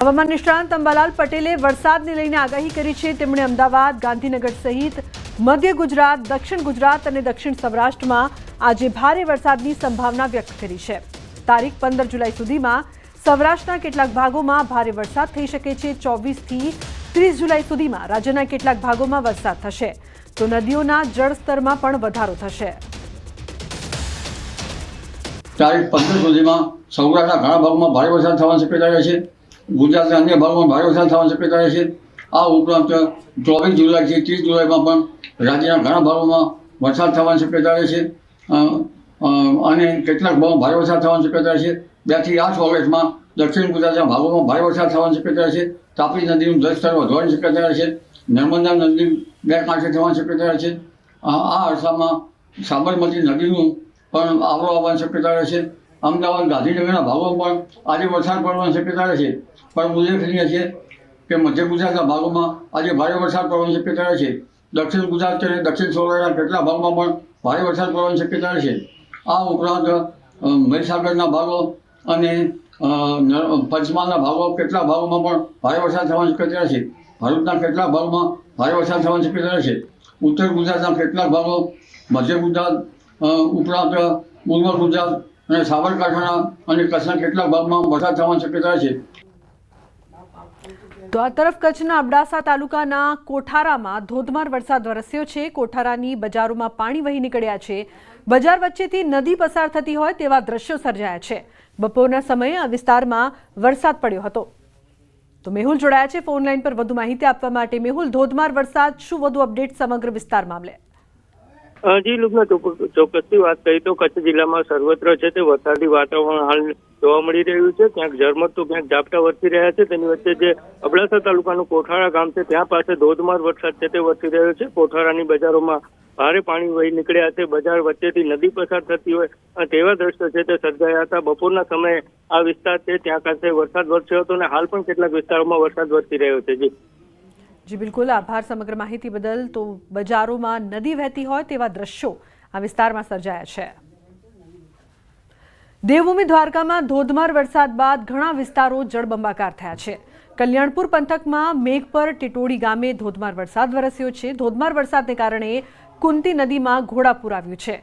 હવામાન નિષ્ણાંત અંબાલાલ પટેલે વરસાદને લઈને આગાહી કરી છે। તેમણે અમદાવાદ, ગાંધીનગર સહિત મધ્ય ગુજરાત, દક્ષિણ ગુજરાત અને દક્ષિણ સૌરાષ્ટ્રમાં આજે ભારે વરસાદની સંભાવના વ્યક્ત કરી છે। તારીખ 15 જુલાઈ સુધીમાં સૌરાષ્ટ્રના કેટલાક ભાગોમાં ભારે વરસાદ થઈ શકે છે। 24 થી 30 જુલાઈ સુધીમાં રાજ્યના કેટલાક ભાગોમાં વરસાદ થશે તો નદીઓના જળસ્તરમાં પણ વધારો થશે। તારીખ 15 સુધીમાં સૌરાષ્ટ્રના ઘણા ભાગોમાં ભારે વરસાદ થવાની શક્યતા રહે છે। ગુજરાતના અન્ય ભાગોમાં ભારે વરસાદ થવાની શક્યતા રહે છે। આ ઉપરાંત 24 જુલાઈથી 30 જુલાઈમાં પણ રાજ્યના ઘણા ભાગોમાં વરસાદ થવાની શક્યતા રહે છે અને કેટલાક ભાગોમાં ભારે વરસાદ થવાની શક્યતા રહે છે। 2 થી 8 ઓગસ્ટમાં દક્ષિણ ગુજરાતના ભાગોમાં ભારે વરસાદ થવાની શક્યતા રહે છે। તાપી નદીનું જળસ્તર વધવાની શક્યતા રહે છે। નર્મદા નદી 2 કાંઠે થવાની શક્યતા રહે છે। આ અરસામાં સાબરમતી નદીનું પણ આવરો આવવાની શક્યતા રહે છે। અમદાવાદ, ગાંધીનગરના ભાગોમાં પણ આજે વરસાદ પડવાની શક્યતા રહે છે। પણ ઉલ્લેખનીય છે કે મધ્ય ગુજરાતના ભાગોમાં આજે ભારે વરસાદ પડવાની શક્યતા રહે છે। દક્ષિણ ગુજરાત અને દક્ષિણ સૌરાષ્ટ્રના કેટલાક ભાગમાં પણ ભારે વરસાદ પડવાની શક્યતા રહે છે। આ ઉપરાંત મહીસાગરના ભાગો અને પંચમહાલના ભાગો કેટલાક ભાગોમાં પણ ભારે વરસાદ થવાની શક્યતા રહે છે। ભરૂચના કેટલાક ભાગોમાં ભારે વરસાદ થવાની શક્યતા રહે છે। ઉત્તર ગુજરાતના કેટલાક ભાગો, મધ્ય ગુજરાત ઉપરાંત પૂર્વ ગુજરાત અને સાબરકાંઠાના અને કચ્છના કેટલાક ભાગમાં વરસાદ થવાની શક્યતા રહે છે। તો આ તરફ કચ્છના અબડાસા તાલુકાના કોઠારામાં ધોધમાર વરસાદ વરસ્યો છે। કોઠારાની બજારોમાં પાણી વહી નીકળ્યા છે। બજાર વચ્ચેથી નદી પસાર થતી હોય તેવા દ્રશ્યો સર્જાયા છે। બપોરના સમયે આ વિસ્તારમાં વરસાદ પડ્યો હતો। તો મેહુલ જોડાયા છે ફોન લાઈન પર વધુ માહિતી આપવા માટે। મેહુલ, ધોધમાર વરસાદ, શું વધુ અપડેટ સમગ્ર વિસ્તાર મામલે? જી લુબના ચોક્કસથી વાત કરીએ તો કચ્છ જિલ્લામાં સર્વત્ર છે તે વરસાદી વાતાવરણ હાલ જોવા મળી રહ્યું છે। ક્યાંક ઝરમર તો ક્યાંક ઝાપટા વરસી રહ્યા છે। તેની વચ્ચે જે અબડાસા તાલુકાનું કોઠારા ગામ છે ત્યાં પાસે ધોધમાર વરસાદ છે તે વરસી રહ્યો છે। કોઠારાની બજારોમાં ભારે પાણી વહી નીકળ્યા છે। બજાર વચ્ચેથી નદી પસાર થતી હોય અને તેવા દ્રશ્યો છે તે સર્જાયા હતા। બપોરના સમયે આ વિસ્તાર છે ત્યાં ખાસે વરસાદ વરસ્યો હતો અને હાલ પણ કેટલાક વિસ્તારોમાં વરસાદ વરસી રહ્યો છે। જી બિલકુલ, આભાર સમગ્ર માહિતી બદલ। તો બજારોમાં નદી વહેતી હોય તેવા દ્રશ્યો આ વિસ્તારમાં સર્જાયા છે। દેવભૂમિ દ્વારકામાં ધોધમાર વરસાદ બાદ ઘણા વિસ્તારો જળબંબાકાર થયા છે। કલ્યાણપુર પંથકમાં મેઘપર ટીટોડી ગામે ધોધમાર વરસાદ વરસ્યો છે। ધોધમાર વરસાદને કારણે કુંતી નદીમાં ઘોડાપૂર આવ્યું છે।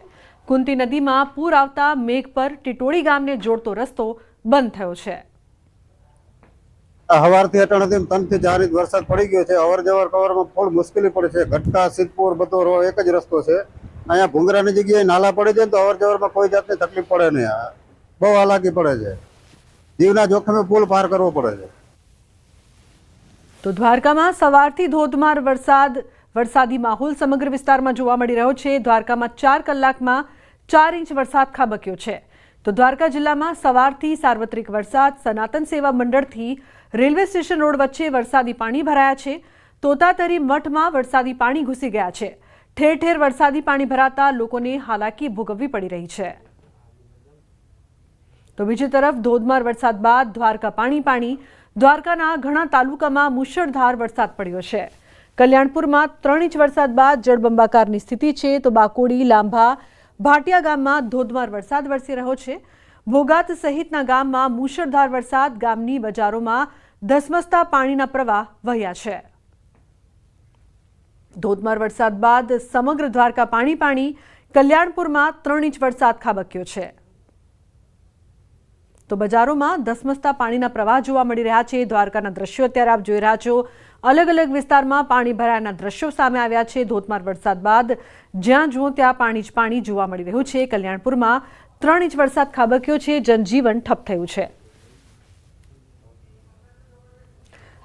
કુંતી નદીમાં પૂર આવતા મેઘપર ટીટોડી ગામને જોડતો રસ્તો બંધ થયો છે। સવારથી અટાણાથી 3 થી 4 ઇંચ વરસાદ પડી ગયો છે। અવર જવર કવરમાં ફૂલ મુશ્કેલી પડે છે। ઘટકા, સિદ્ધપુર બધો એક જ રસ્તો છે। અહીંયા ભૂંગરાની જગ્યાએ નાલા પડી જાય તો અવર જવરમાં કોઈ જાતની તકલીફ પડે નહીં। બહુ હાલાકી પડે છે। જીવના જોખમે પુલ પાર કરવો પડે છે। તો દ્વારકામાં સવારથી ધોધમાર વરસાદી માહોલ સમગ્ર વિસ્તારમાં જોવા મળી રહ્યો છે। દ્વારકામાં 4 કલાકમાં 4 ઇંચ વરસાદ ખાબક્યો છે। તો દ્વારકા જિલ્લામાં સવારથી સાર્વત્રિક વરસાદ। સનાતન સેવા મંડળથી રેલવે સ્ટેશન રોડ વચ્ચે વરસાદી પાણી ભરાયા છે। તોતાતરી મઠમાં વરસાદી પાણી ઘૂસી ગયા છે। ઠેર ઠેર વરસાદી પાણી ભરાતા લોકોને હાલાકી ભોગવવી પડી રહી છે। તો બીજી તરફ ધોધમાર વરસાદ બાદ દ્વારકા પાણી। દ્વારકાના ઘણા તાલુકામાં મુશળધાર વરસાદ પડ્યો છે। કલ્યાણપુરમાં 3 ઇંચ વરસાદ બાદ જળબંબાકારની સ્થિતિ છે। તો બાકોડી, લાંભા, ભાટિયા ગામમાં ધોધમાર વરસાદ વરસી રહ્યો છે। ભોગાત સહિતના ગામમાં મુશળધાર વરસાદ। ગામની બજારોમાં ધસમસતા પાણીના પ્રવાહ વહ્યા છે। ધોધમાર વરસાદ બાદ સમગ્ર દ્વારકા પાણી। કલ્યાણપુરમાં 3 ઇંચ વરસાદ ખાબક્યો છે। તો બજારોમાં ધસમસતા પાણીના પ્રવાહ જોવા મળી રહ્યા છે। દ્વારકાના દ્રશ્યો અત્યારે આપ જોઈ રહ્યા છો। અલગ અલગ વિસ્તારમાં પાણી ભરાયાના દ્રશ્યો સામે આવ્યા છે। ધોધમાર વરસાદ બાદ જ્યાં જુઓ ત્યાં પાણી જ પાણી જોવા મળી રહ્યું છે। કલ્યાણપુરમાં 3 ઇંચ વરસાદ ખાબક્યો છે। જનજીવન ઠપ થયું છે।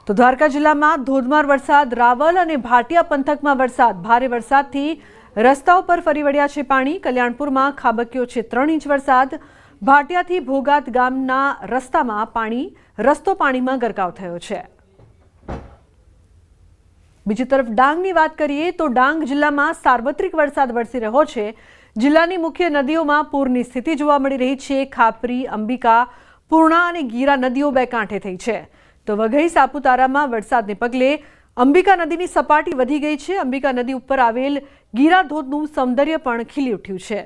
તો દ્વારકા જિલ્લામાં ધોધમાર વરસાદ। રાવલ અને ભાટિયા પંથકમાં વરસાદ। ભારે વરસાદથી રસ્તાઓ પર ફરી વળ્યા છે પાણી। કલ્યાણપુરમાં ખાબક્યો છે 3 ઇંચ વરસાદ। ભાટિયાથી ભોગાત ગામના રસ્તામાં રસ્તો પાણીમાં ગરકાવ થયો છે। બીજી તરફ ડાંગની વાત કરીએ તો ડાંગ જિલ્લામાં સાર્વત્રિક વરસાદ વરસી રહ્યો છે। જિલ્લાની મુખ્ય નદીઓમાં પૂરની સ્થિતિ જોવા મળી રહી છે। ખાપરી, અંબિકા, પૂર્ણા અને ગીરા નદીઓ 2 કાંઠે થઈ છે। તો વઘઈ સાપુતારામાં વરસાદને પગલે અંબિકા નદીની સપાટી વધી ગઈ છે। અંબિકા નદી ઉપર આવેલ ગીરા ધોધનું સૌંદર્ય પણ ખીલી ઉઠ્યું છે।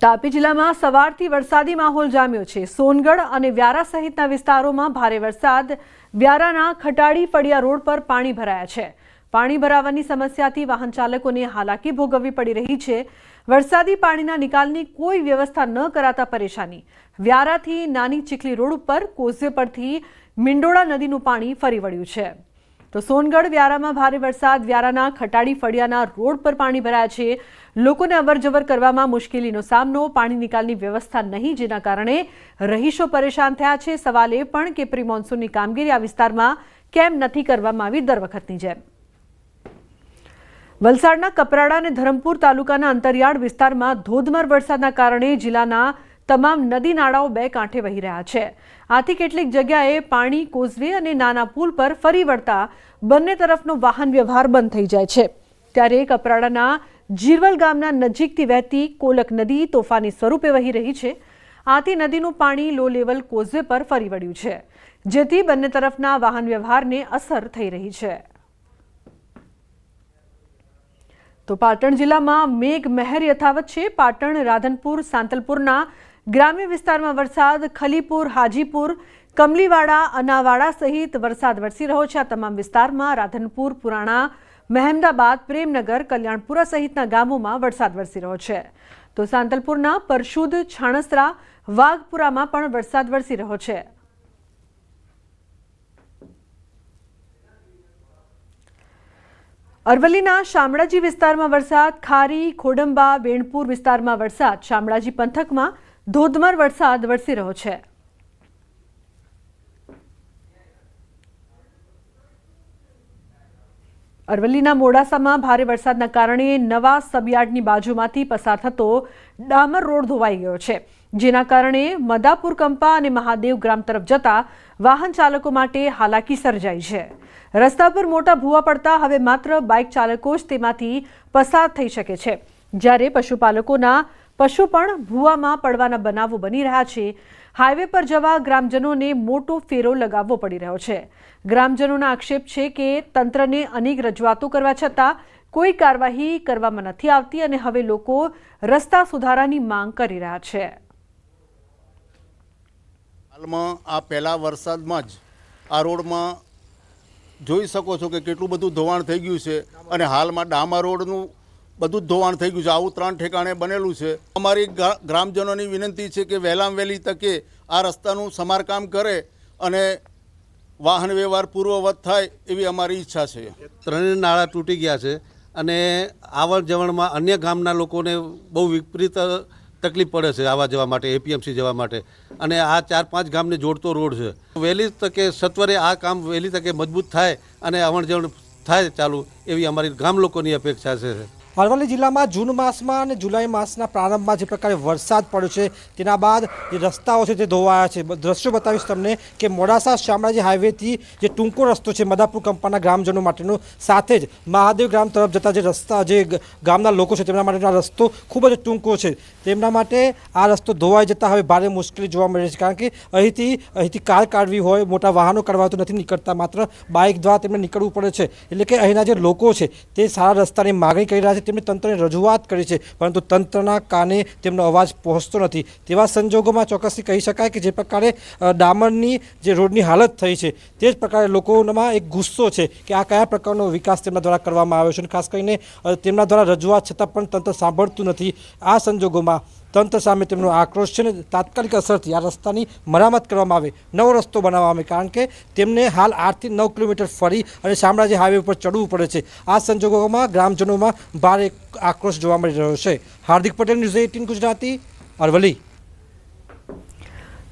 તાપી જિલ્લામાં સવારથી વરસાદી માહોલ જામ્યો છે। સોનગઢ અને વ્યારા સહિતના વિસ્તારોમાં ભારે વરસાદ। વ્યારાના ખટાડી ફળિયા રોડ પર પાણી ભરાયા છે। પાણી ભરાવાની સમસ્યાથી વાહન ચાલકોને હાલાકી ભોગવવી પડી રહી છે। વરસાદી પાણીના નિકાલની કોઈ વ્યવસ્થા ન કરાતા પરેશાની। વ્યારાથી નાની ચીખલી રોડ ઉપર કોઝવે પરથી મિંડોળા નદીનું પાણી ફરી વળ્યું છે। તો સોનગઢ વ્યારામાં ભારે વરસાદ। વ્યારાના ખટાડી ફળિયાના રોડ પર પાણી ભરાયા છે। લોકોને અવરજવર કરવામાં મુશ્કેલીનો સામનો। પાણી નિકાલની વ્યવસ્થા નહીં, જેના કારણે રહીશો પરેશાન થયા છે। સવાલ એ પણ કે પ્રી મોન્સૂનની કામગીરી આ વિસ્તારમાં કેમ નથી કરવામાં આવી દર વખતની જેમ। વલસાડના કપરાડા અને ધરમપુર તાલુકાના અંતરિયાળ વિસ્તારમાં ધોધમાર વરસાદના કારણે જિલ્લાના તમામ નદી નાળાઓ બે કાંઠે વહી રહ્યા છે। આથી કેટલીક જગ્યાએ પાણી કોઝવે અને નાના પુલ પર ફરી વળતા બંને તરફનો વાહન વ્યવહાર બંધ થઈ જાય છે। ત્યારે કપરાડાના જીરવલ ગામના નજીકથી વહેતી કોલક નદી તોફાની સ્વરૂપે વહી રહી છે। આથી નદીનું પાણી લો લેવલ કોઝવે પર ફરી વળ્યું છે, જેથી બંને તરફના વાહન વ્યવહારને અસર થઈ રહી છે। તો પાટણ જિલ્લામાં મેઘ મહેર યથાવત છે। પાટણ, રાધનપુર, સાંતલપુરના ગ્રામ્ય વિસ્તારમાં વરસાદ। ખલીપુર, હાજીપુર, કમલીવાડા, અનાવાડા સહિત વરસાદ વરસી રહ્યો છે। આ તમામ વિસ્તારમાં રાધનપુર, પુરાણા, મહેમદાબાદ, પ્રેમનગર, કલ્યાણપુરા સહિતના ગામોમાં વરસાદ વરસી રહ્યો છે। તો સાંતલપુરના પરશુદ, છાણસરા, વાઘપુરામાં પણ વરસાદ વરસી રહ્યો છે। અરવલ્લીના શામળાજી વિસ્તારમાં વરસાદ। ખારી, ખોડંબા, વેણપુર વિસ્તારમાં વરસાદ। શામળાજી પંથકમાં ધોધમાર વરસાદ વરસી રહ્યો છે। અરવલ્લીના મોડાસામાં ભારે વરસાદના કારણે નવા સબયાર્ડની બાજુમાંથી પસાર થતો ડામર રોડ ધોવાઈ ગયો છે, જેના કારણે મદાપુર કંપા અને મહાદેવ ગ્રામ તરફ જતા વાહન ચાલકો માટે હાલાકી સર્જાઈ છે। રસ્તા પર મોટા ભૂવા પડતા હવે માત્ર બાઇક ચાલકો જ તેમાંથી પસાર થઈ શકે છે, જ્યારે પશુપાલકોના પશુ પણ ભૂવામાં પડવાના બનાવો બની રહ્યા છે। હાઈવે પર જવા ગ્રામજનોને મોટો ફેરો લગાવવો પડી રહ્યો છે। ગ્રામજનોના આક્ષેપ છે કે તંત્રને અનેક રજૂઆતો કરવા છતાં કોઈ કાર્યવાહી કરવામાં નથી આવતી અને હવે લોકો રસ્તા સુધારાની માંગ કરી રહ્યા છે। હાલમાં આ પહેલા વરસાદમાં જ આ રોડમાં જોઈ શકો છો કે કેટલું બધું ધોવાણ થઈ ગયું છે અને હાલમાં ડામર રોડનું બધું જ ધોવાણ થઈ ગયું છે। આવું 3 ઠેકાણે બનેલું છે। અમારી ગ્રામજનોની વિનંતી છે કે વહેલામાં વહેલી તકે આ રસ્તાનું સમારકામ કરે અને વાહન વ્યવહાર પૂર્વવત થાય એવી અમારી ઈચ્છા છે। 3 નાળા તૂટી ગયા છે અને આવન જવણમાં અન્ય ગામના લોકોને બહુ વિપરીત તકલીફ પડે છે આવવા જવા માટે, એપીએમસી જવા માટે, અને આ 4-5 ગામને જોડતો રોડ છે। વહેલી તકે સત્વરે આ કામ વહેલી તકે મજબૂત થાય અને આવન જવણ થાય ચાલુ એવી અમારી ગામ લોકોની અપેક્ષા છે। અરવલ્લી જિલ્લામાં જૂન માસમાં અને જુલાઈ માસના પ્રારંભમાં જે પ્રકારે વરસાદ પડ્યો છે તેના બાદ જે રસ્તાઓ છે તે ધોવાયા છે। દ્રશ્યો બતાવીશ તમને કે મોડાસા શામળાજી હાઈવેથી જે ટૂંકો રસ્તો છે મદાપુર કંપાના ગ્રામજનો માટેનો, સાથે જ મહાદેવ ગ્રામ તરફ જતા જે રસ્તા જે ગામના લોકો છે તેમના માટેનો આ રસ્તો ખૂબ જ ટૂંકો છે। તેમના માટે આ રસ્તો ધોવાઈ જતાં હવે ભારે મુશ્કેલી જોવા મળી રહી છે, કારણ કે અહીંથી કાર કાઢવી હોય, મોટા વાહનો કાઢવા તો નથી નીકળતા, માત્ર બાઇક દ્વારા તેમને નીકળવું પડે છે। એટલે કે અહીંના જે લોકો છે તે સારા રસ્તાની માગણી કરી રહ્યા છે। તેમણે તંત્રને રજૂઆત કરી છે, પરંતુ તંત્રના કાને તેમનો અવાજ પહોંચતો નથી। તેવા સંજોગોમાં ચોક્કસથી કહી શકાય કે જે પ્રકારે ડામરની જે રોડની હાલત થઈ છે તે જ પ્રકારે લોકોમાં એક ગુસ્સો છે કે આ કયા પ્રકારનો વિકાસ તેમના દ્વારા કરવામાં આવ્યો છે, અને ખાસ કરીને તેમના દ્વારા રજૂઆત છતાં પણ તંત્ર સાંભળતું નથી। આ સંજોગોમાં તંત્ર સામે તેમનો આક્રોશ છે ને તાત્કાલિક અસરથી આ રસ્તાની મરામત કરવામાં આવે, નવો રસ્તો બનાવવામાં આવે, કારણ કે તેમને હાલ 8 થી 9 કિલોમીટર ફરી અને શામળાજી હાઈવે પર ચડવું પડે છે। આ સંજોગોમાં ગ્રામજનોમાં ભારે આક્રોશ જોવા મળી રહ્યો છે। હાર્દિક પટેલ, ન્યૂઝ 18 ગુજરાતી, અરવલ્લી।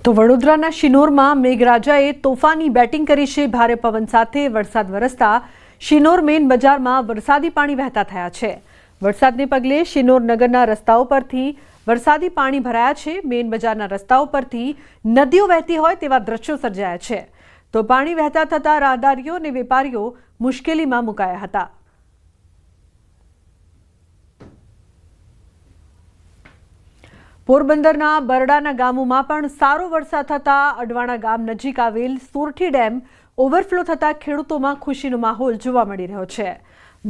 તો વડોદરાના શિનોરમાં મેઘરાજાએ તોફાની બેટિંગ કરી છે। ભારે પવન સાથે વરસાદ વરસતા શિનોર મેઇન બજારમાં વરસાદી પાણી વહેતા થયા છે। વરસાદને પગલે શિનોર નગરના રસ્તાઓ પરથી વરસાદી પાણી ભરાયા છે। મેઇન બજારના રસ્તાઓ પરથી નદીઓ વહેતી હોય તેવા દ્રશ્યો સર્જાયા છે। તો પાણી વહેતા થતા રાહદારીઓ અને વેપારીઓ મુશ્કેલીમાં મુકાયા હતા। પોરબંદરના બરડાના ગામોમાં પણ સારો વરસાદ થતા અડવાણા ગામ નજીક આવેલ સુરઠી ડેમ ઓવરફ્લો થતા ખેડૂતોમાં ખુશીનો માહોલ જોવા મળી રહ્યો છે।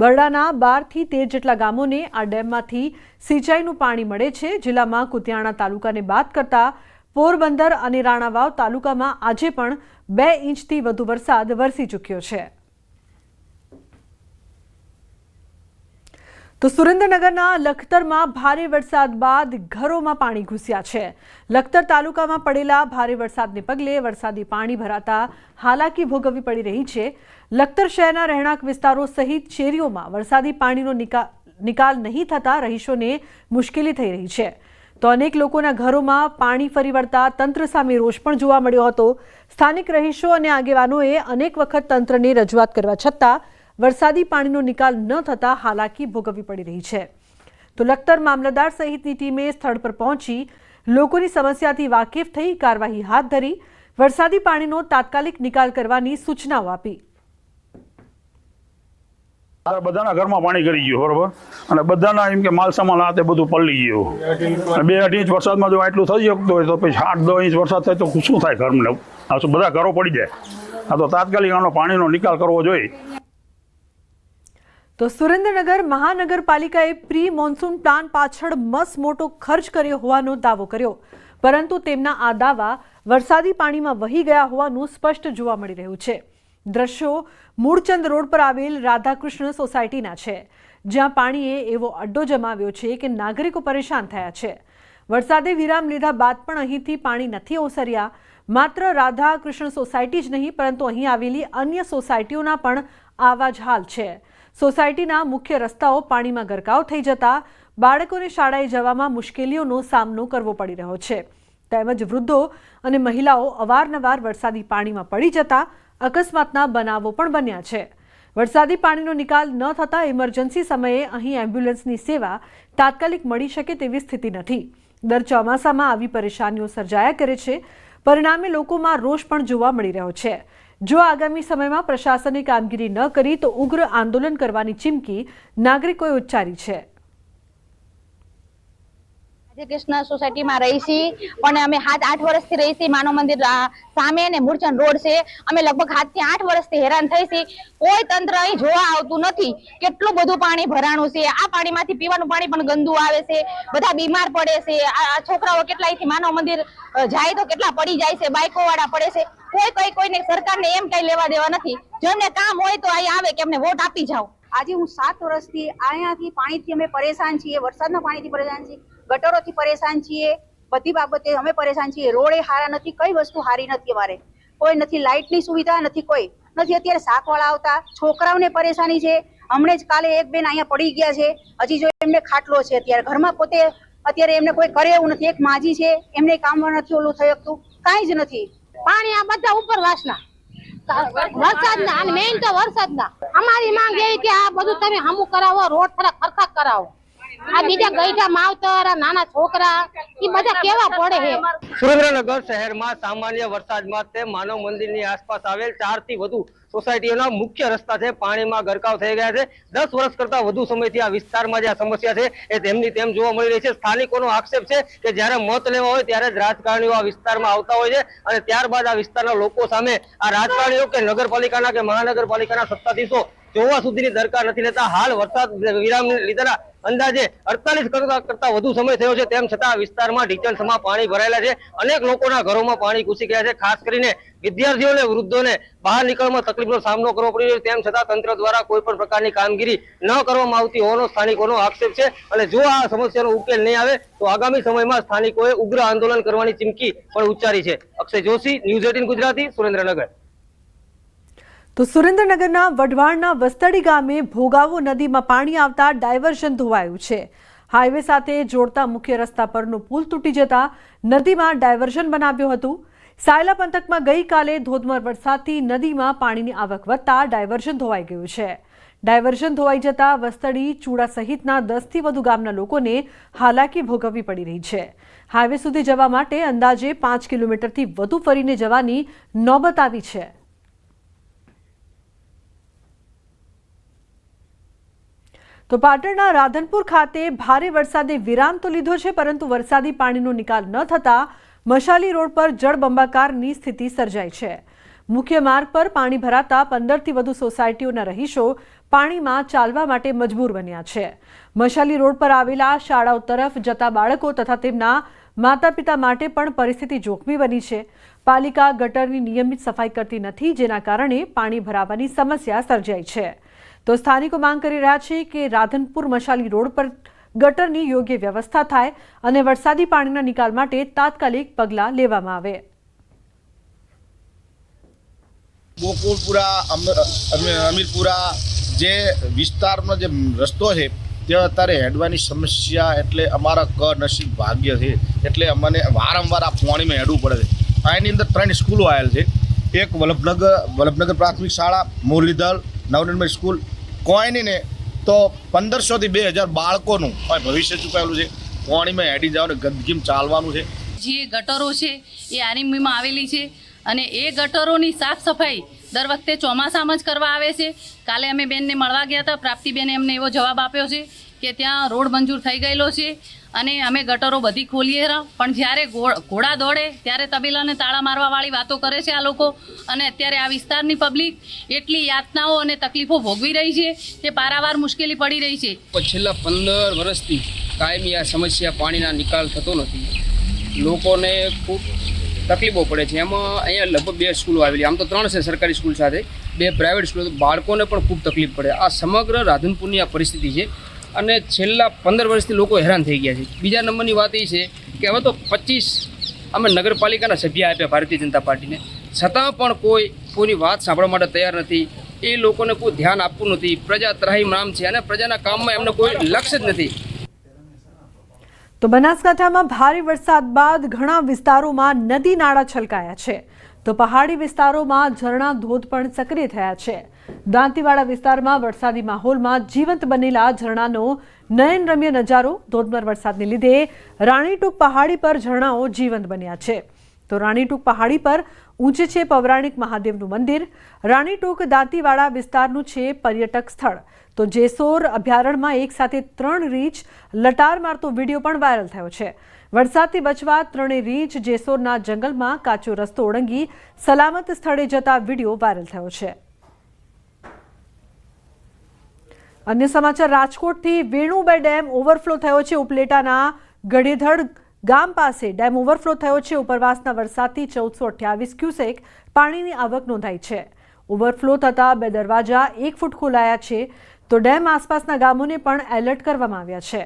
બરડાના 12 થી 13 જેટલા ગામોને આ ડેમમાંથી સિંચાઈનું પાણી મળે છે. જિલ્લામાં કુતિયાણા તાલુકાને બાદ કરતા પોરબંદર અને રાણાવાવ તાલુકામાં આજે પણ 2 ઇંચથી વધુ વરસાદ વરસી ચૂક્યો છે. તો સુરેન્દ્રનગરના લખતરમાં ભારે વરસાદ બાદ ઘરોમાં પાણી ઘૂસ્યા છે. લખતર તાલુકામાં પડેલા ભારે વરસાદને પગલે વરસાદી પાણી ભરાતા હાલાકી ભોગવવી પડી રહી છે. લખતર શહેરના રહેણાંક વિસ્તારો સહિત શેરીઓમાં વરસાદી પાણીનો નિકાલ નહીં થતા રહીશોને મુશ્કેલી થઈ રહી છે. તો અનેક લોકોના ઘરોમાં પાણી ફરી વળતા તંત્ર સામે રોષ પણ જોવા મળ્યો હતો. સ્થાનિક રહીશો અને આગેવાનોએ અનેક વખત તંત્રને રજૂઆત કરવા છતાં વરસાદી પાણીનો નિકાલ ન થતા હાલાકી ભોગવવી પડી રહી છે. તો લખતર મામલતદાર સહિતની ટીમે સ્થળ પર પહોંચી લોકોની સમસ્યાથી વાકેફ થઈ કાર્યવાહી હાથ ધરી વરસાદી પાણીનો તાત્કાલિક નિકાલ કરવાની સૂચનાઓ આપી. બધાના ઘરમાં પાણી કરી ગયું બરોબર, અને બધાના એમ કે માલ સામાન આ તે બધું પલળી ગયું. 2-2.5 ઇંચ વરસાદમાં જો આટલું થઈ શકતું હોય તો પછી 8-10 ઇંચ વરસાદ થાય તો શું થાય ઘરને? આ શું બધા ઘરો પડી જાય? આ તો તાત્કાલિક આનો પાણીનો નિકાલ કરવો જોઈએ. તો સુરેન્દ્રનગર મહાનગરપાલિકાએ પ્રી મોન્સૂન પ્લાન પાછળ મોટો ખર્ચ કર્યો હોવાનો દાવો કર્યો, પરંતુ તેમના આ દાવા વરસાદી પાણીમાં વહી ગયા હોવાનું સ્પષ્ટ જોવા મળી રહ્યું છે. દ્રશ્યો મૂળચંદ રોડ પર આવેલ રાધાકૃષ્ણ સોસાયટીના છે, જ્યાં પાણીએ એવો અડ્ડો જમાવ્યો છે કે નાગરિકો પરેશાન થયા છે. વરસાદે વિરામ લીધા બાદ પણ અહીંથી પાણી નથી ઓસર્યા. માત્ર રાધાકૃષ્ણ સોસાયટી જ નહીં, પરંતુ અહીં આવેલી અન્ય સોસાયટીઓના પણ આવા જ હાલ છે. સોસાયટીના મુખ્ય રસ્તાઓ પાણીમાં ગરકાવ થઈ જતા બાળકોને શાળાએ જવામાં મુશ્કેલીઓનો સામનો કરવો પડી રહ્યો છે. તેમજ વૃદ્ધો અને મહિલાઓ અવારનવાર વરસાદી પાણીમાં પડી જતા અકસ્માતના બનાવો પણ બન્યા છે. વરસાદી પાણીનો નિકાલ ન થતા ઇમરજન્સી સમયે અહીં એમ્બ્યુલન્સની સેવા તાત્કાલિક મળી શકે તેવી સ્થિતિ નથી. દર ચોમાસામાં આવી પરેશાનીઓ સર્જાયા કરે છે. પરિણામે લોકોમાં રોષ પણ જોવા મળી રહ્યો છે. જો આગામી સમયમાં પ્રશાસને કામગીરી ન કરી તો ઉગ્ર આંદોલન કરવાની ચીમકી નાગરિકોએ ઉચ્ચારી છે. કૃષ્ણ સોસાયટીમાં રહી છીએ, પણ અમે 7-8 વર્ષથી રહી છીએ. માનવ મંદિર સામે ને મૂળચંદ રોડ છે. અમે લગભગ 7 થી 8 વર્ષથી હેરાન થઈ છીએ. કોઈ તંત્ર અહીં જોવા આવતું નથી. કેટલું બધું પાણી ભરાણું છે. આ પાણીમાંથી પીવાનું પાણી પણ ગંદુ આવે છે. બધા બીમાર પડે છે. આ છોકરાઓ કેટલા અહીંથી માનવ મંદિર જાય તો કેટલા પડી જાય છે. બાઈકો વાળા પડે છે. કોઈને સરકારને એમ કઈ લેવા દેવા નથી. જેમને કામ હોય તો અહીં આવે કે અમને વોટ આપી જાઓ. આજે હું 7 વર્ષથી અહીંયાથી પાણીથી અમે પરેશાન છીએ. વરસાદના પાણીથી પરેશાન છીએ, ગટરોથી પરેશાન છીએ. બધી બાબતે અમે પરેશાન છીએ. રોડે હારા નથી, કઈ વસ્તુ હારી નથી. અમારે કોઈ નથી, લાઇટની સુવિધા નથી, કોઈ નથી. અત્યારે શાકવાળા આવતા છોકરાઓને પરેશાની છે. હમણે જ કાલે એક બેન અહીંયા પડી ગયા છે. હજી જો એમને ખાટલો છે, અત્યારે ઘરમાં પોતે અત્યારે એમને કોઈ કરે એવું નથી. એક માજી છે, એમને કામ નથી ઓલું થઈ શકતું, કાંઈ જ નથી. પાણી આ બધા ઉપરવાસના વરસાદના, અને મેઇન તો વરસાદના. અમારી માંગ એવી કે આ બધું તમે હમું કરાવો, રોડ થોડા ખરખા કરાવો. આ બીજા ગઈઢા માવતર, નાના છોકરા એ બધા કેવા પડે છે. સુરેન્દ્રનગર શહેરમાં સામાન્ય વરસાદમાં તે માનવ મંદિરની આસપાસ આવેલ 4 થી વધુ સોસાયટીઓના મુખ્ય રસ્તા છે પાણીમાં ગરકાવ થઈ ગયા છે. 10 વર્ષ કરતા વધુ સમયથી આ વિસ્તારમાં જે આ સમસ્યા છે એ તેમની તેમ જોવા મળી રહી છે. સ્થાનિકોનો આક્ષેપ છે કે જ્યારે મત લેવા હોય ત્યારે જ રાજકારણીઓ આ વિસ્તારમાં આવતા હોય છે, અને ત્યારબાદ આ વિસ્તારના લોકો સામે આ રાજકારણીઓ કે નગરપાલિકાના કે મહાનગરપાલિકાના સત્તાધીશો જોવા સુધીની દરકાર નથી લેતા. હાલ વરસાદ વિરામ લીધેલા અંદાજે 48 કરતા વધુ સમય થયો છે, તેમ છતાં વિસ્તારમાં ઢીચણસમાં પાણી ભરાયેલા છે. અનેક લોકોના ઘરોમાં પાણી ઘૂસી ગયા છે. ખાસ કરીને વિદ્યાર્થીઓને, વૃદ્ધોને બહાર નીકળવામાં તકલીફનો સામનો કરવો પડી રહ્યો છે. તેમ છતાં તંત્ર દ્વારા કોઈ પણ પ્રકારની કામગીરી ન કરવામાં આવતી હોવાનો સ્થાનિકોનો આક્ષેપ છે. અને જો આ સમસ્યાનો ઉકેલ નહીં આવે તો આગામી સમયમાં સ્થાનિકોએ ઉગ્ર આંદોલન કરવાની ચીમકી પણ ઉચ્ચારી છે. અક્ષય જોશી, ન્યૂઝ 18 ગુજરાતી, સુરેન્દ્રનગર. તો સુરેન્દ્રનગરના વઢવાણના વસ્તડી ગામે ભોગાવો નદીમાં પાણી આવતા ડાયવર્ઝન ધોવાયું છે. હાઈવે સાથે જોડતા મુખ્ય રસ્તા પરનો પુલ તૂટી જતા નદીમાં ડાયવર્ઝન બનાવ્યું હતું. સાયલા પંથકમાં ગઈકાલે ધોધમાર વરસાદથી નદીમાં પાણીની આવક વધતા ડાયવર્ઝન ધોવાઈ ગયું છે. ડાયવર્ઝન ધોવાઈ જતા વસ્તડી, ચૂડા સહિતના 10 થી વધુ ગામના લોકોને હાલાકી ભોગવવી પડી રહી છે. હાઈવે સુધી જવા માટે અંદાજે 5 કિલોમીટરથી વધુ ફરીને જવાની નોબત આવી છે. તો પાટણના રાધનપુર ખાતે ભારે વરસાદે વિરામ તો લીધો છે, પરંતુ વરસાદી પાણીનો નિકાલ ન થતા મશાલી રોડ પર જળબંબાકારની સ્થિતિ સર્જાઈ છે. મુખ્ય માર્ગ પર પાણી ભરાતા 15 થી વધુ સોસાયટીઓના રહીશો પાણીમાં ચાલવા માટે મજબૂર બન્યા છે. મશાલી રોડ પર આવેલા શાળાઓ તરફ જતા બાળકો તથા તેમના માતા પિતા માટે પણ પરિસ્થિતિ જોખમી બની છે. પાલિકા ગટરની નિયમિત સફાઈ કરતી નથી, જેના કારણે પાણી ભરાવાની સમસ્યા સર્જાઈ છે. તો સ્થાનિકો માંગ કરી રહ્યા છે કે રાધનપુર મશાલી રોડ પર ગટરની યોગ્ય વ્યવસ્થા થાય અને વરસાદી પાણીના નિકાલ માટે તાત્કાલિક પગલાં લેવામાં આવે. ગોકુળપુરા અમીરપુરા જે વિસ્તારનો જે રસ્તો છે ત્યાં અત્યારે હેડવાની સમસ્યા એટલે અમારા કનસીબ ભાગ્ય છે. એટલે અમને વારંવાર આ પાણીમાં હેડવું પડે છે. આની અંદર 3 સ્કૂલો આવેલ છે. એક વલ્લભનગર પ્રાથમિક શાળા, મુરલીધર, નવનિર્મિત સ્કૂલ. કોઈ નહીં ને તો 1500 થી 2000 બાળકોનું ભવિષ્ય ચૂકાયેલું છે. પાણીમાં હેડી જવાનું, ગંદકીમાં ચાલવાનું છે. જે ગટરો છે એ આરએમબીમાં આવેલી છે અને એ ગટરોની સાફ સફાઈ દર વખતે ચોમાસામાં જ કરવા આવે છે. કાલે અમે બેનને મળવા ગયા હતા. પ્રાપ્તિબેને અમને એવો જવાબ આપ્યો છે કે ત્યાં રોડ મંજૂર થઈ ગયેલો છે અને અમે ગટરો બધી ખોલીએ, પણ જ્યારે ઘોડા દોડે ત્યારે તબેલાને તાળા મારવાવાળી વાતો કરે છે આ લોકો. અને અત્યારે આ વિસ્તારની પબ્લિક એટલી યાતનાઓ અને તકલીફો ભોગવી રહી છે કે પારાવાર મુશ્કેલી પડી રહી છે. છેલ્લા 15 વર્ષથી કાયમી આ સમસ્યા પાણીના નિકાલ થતો નથી. લોકોને ખૂબ તકલીફો પડે છે. એમાં અહીંયા લગભગ 2 સ્કૂલો આવેલી, આમ તો 3 છે સરકારી સ્કૂલ સાથે, 2 પ્રાઇવેટ સ્કૂલો. બાળકોને પણ ખૂબ તકલીફ પડે. આ સમગ્ર રાધનપુરની આ પરિસ્થિતિ છે અને છેલ્લા 15 વર્ષથી લોકો હેરાન થઈ ગયા છે. બીજા નંબરની વાત એ છે કે હવે તો 25 અમે નગરપાલિકાના સભ્ય આપ્યા ભારતીય જનતા પાર્ટીને, છતાં પણ કોઈની વાત સાંભળવા માટે તૈયાર નથી. એ લોકોને કોઈ ધ્યાન આપવું નથી. પ્રજા ત્રાહિમ નામ છે અને પ્રજાના કામમાં એમને કોઈ લક્ષ્ય જ નથી. તો બનાસકાંઠામાં ભારે વરસાદ બાદ ઘણા વિસ્તારોમાં નદી નાળા છલકાયા છે. તો પહાડી વિસ્તારોમાં ઝરણા ધોધ પણ સક્રિય થયા છે. દાંતીવાડા વિસ્તારમાં વરસાદી માહોલમાં જીવંત બનેલા ઝરણાનો નયનરમ્ય નજારો. ધોધમાર વરસાદને લીધે રાણીટૂક પહાડી પર ઝરણાઓ જીવંત બન્યા છે. તો રાણીટૂક પહાડી પર ઊંચે છે પૌરાણિક મહાદેવનું મંદિર. રાણીટૂક દાંતીવાડા વિસ્તારનું છે પર્યટક સ્થળ. તો જેસોર અભયારણ્યમાં એક સાથે 3 રીંછ લટાર મારતો વિડીયો પણ વાયરલ થયો છે. વરસાદથી બચવા 3 રીંછ જેસોરના જંગલમાં કાચો રસ્તો ઓળંગી સલામત સ્થળે જતા વિડીયો વાયરલ થયો છે. અન્ય સમાચાર, રાજકોટથી વેણુબાઈ ડેમ ઓવરફ્લો થયો છે. ઉપલેટાના ગઢેધડ ગામ પાસે ડેમ ઓવરફ્લો થયો છે. ઉપરવાસના વરસાદથી 1428 ક્યુસેક પાણીની આવક નોંધાઈ છે. ઓવરફ્લો થતાં 2 દરવાજા 1 ફૂટ ખોલાયા છે. તો ડેમ આસપાસના ગામોને પણ એલર્ટ કરવામાં આવ્યા છે.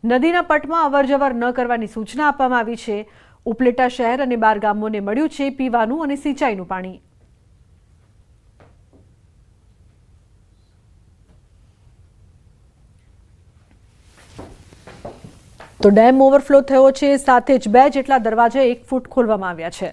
નદીના પટમાં અવરજવર ન કરવાની સૂચના આપવામાં આવી છે. ઉપલેટા શહેર અને 12 ગામોને મળ્યું છે પીવાનું અને સિંચાઈનું પાણી. તો ડેમ ઓવરફ્લો થયો છે, સાથે જ 2 જેટલા દરવાજા 1 ફૂટ ખોલવામાં આવ્યા છે.